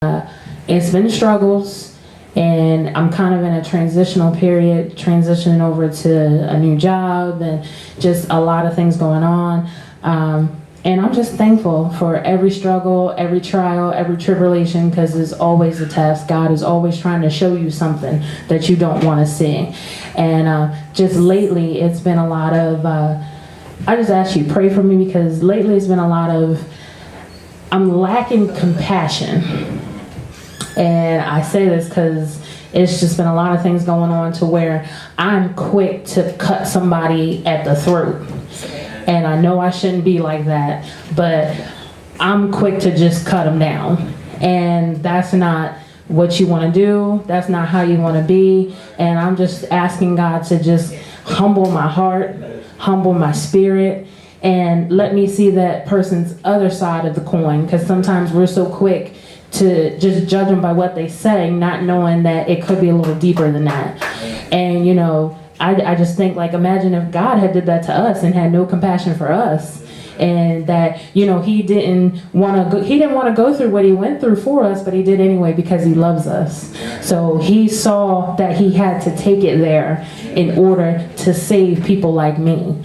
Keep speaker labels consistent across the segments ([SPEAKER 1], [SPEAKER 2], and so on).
[SPEAKER 1] It's been struggles, and I'm kind of in a transitional period, transitioning over to a new job and just a lot of things going on. And I'm just thankful for every struggle, every trial, every tribulation, because there's always a test. God is always trying to show you something that you don't want to see. And just lately, it's been a lot of, I just ask you, pray for me, because lately it's been a lot of, I'm lacking compassion. And I say this because it's just been a lot of things going on to where I'm quick to cut somebody at the throat. And I know I shouldn't be like that, but I'm quick to just cut them down. And that's not what you want to do. That's not how you want to be. And I'm just asking God to just humble my heart, humble my spirit, and let me see that person's other side of the coin. Because sometimes we're so quick to just judge them by what they say, not knowing that it could be a little deeper than that. And you know, I just think, like, imagine if God had did that to us and had no compassion for us, and that, you know, he didn't want to go through what he went through for us, but he did anyway because he loves us. So he saw that he had to take it there in order to save people like me.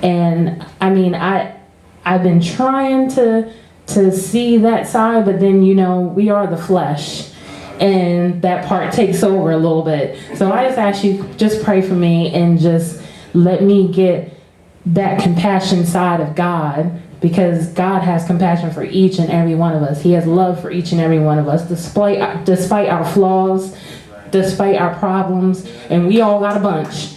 [SPEAKER 1] And I mean, I've been trying to see that side, but then, you know, we are the flesh, and that part takes over a little bit. So I just ask you, just pray for me and just let me get that compassion side of God, because God has compassion for each and every one of us. He has love for each and every one of us, despite our flaws, despite our problems, and we all got a bunch.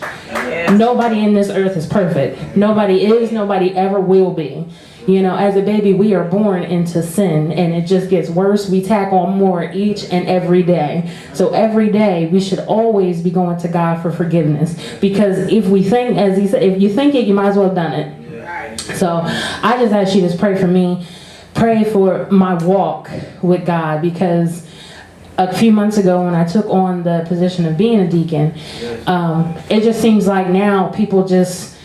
[SPEAKER 1] Nobody in this earth is perfect. Nobody is, nobody ever will be. You know, as a baby, we are born into sin, and it just gets worse. We tack on more each and every day. So every day, we should always be going to God for forgiveness, because if we think, as he said, if you think it, you might as well have done it. So I just ask you to pray for me, pray for my walk with God, because a few months ago when I took on the position of being a deacon, it just seems like now people just,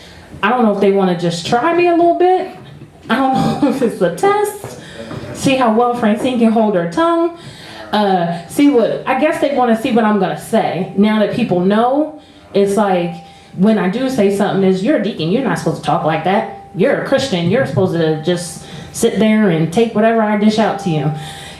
[SPEAKER 1] I don't know if they want to just try me a little bit. I don't know if it's a test, see how well Francine can hold her tongue, I guess they want to see what I'm going to say. Now that people know, it's like, when I do say something, is, you're a deacon, you're not supposed to talk like that. You're a Christian, you're supposed to just sit there and take whatever I dish out to you.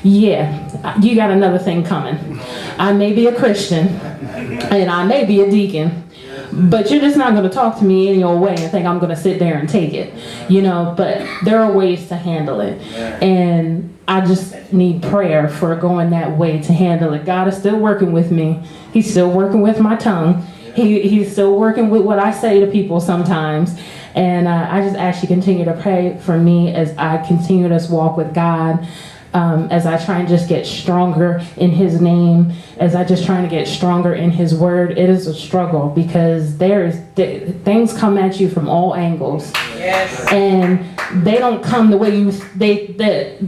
[SPEAKER 1] Yeah, you got another thing coming. I may be a Christian, and I may be a deacon, but you're just not going to talk to me in your way and think I'm going to sit there and take it, you know. But there are ways to handle it, and I just need prayer for going that way to handle it. God is still working with me. He's still working with my tongue. He's still working with what I say to people sometimes. And I just ask you continue to pray for me as I continue this walk with God. As I try and just get stronger in his name, as I just trying to get stronger in his word. It is a struggle, because things come at you from all angles. Yes. And they don't come the way they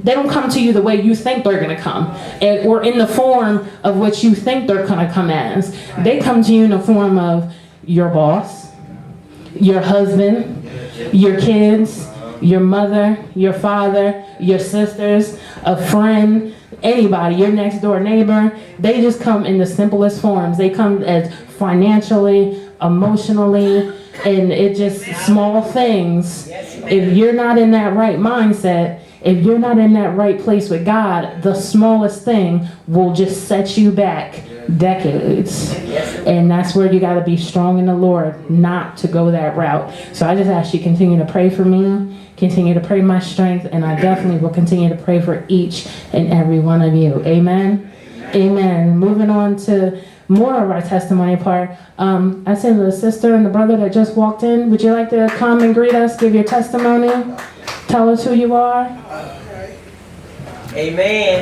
[SPEAKER 1] don't come to you the way you think they're going to come, or in the form of what you think they're going to come as. They come to you in the form of your boss, your husband, your kids, your mother, your father, your sisters, a friend, anybody, your next door neighbor. They just come in the simplest forms. They come as financially, emotionally, and it just small things. If you're not in that right mindset, if you're not in that right place with God, the smallest thing will just set you back decades. And that's where you got to be strong in the Lord, not to go that route. So I just ask you continue to pray for me, continue to pray my strength, and I definitely will continue to pray for each and every one of you. Amen. Amen. Moving on to more of our testimony part. I said the sister and the brother that just walked in, would you like to come and greet us, give your testimony, tell us who you are?
[SPEAKER 2] Amen.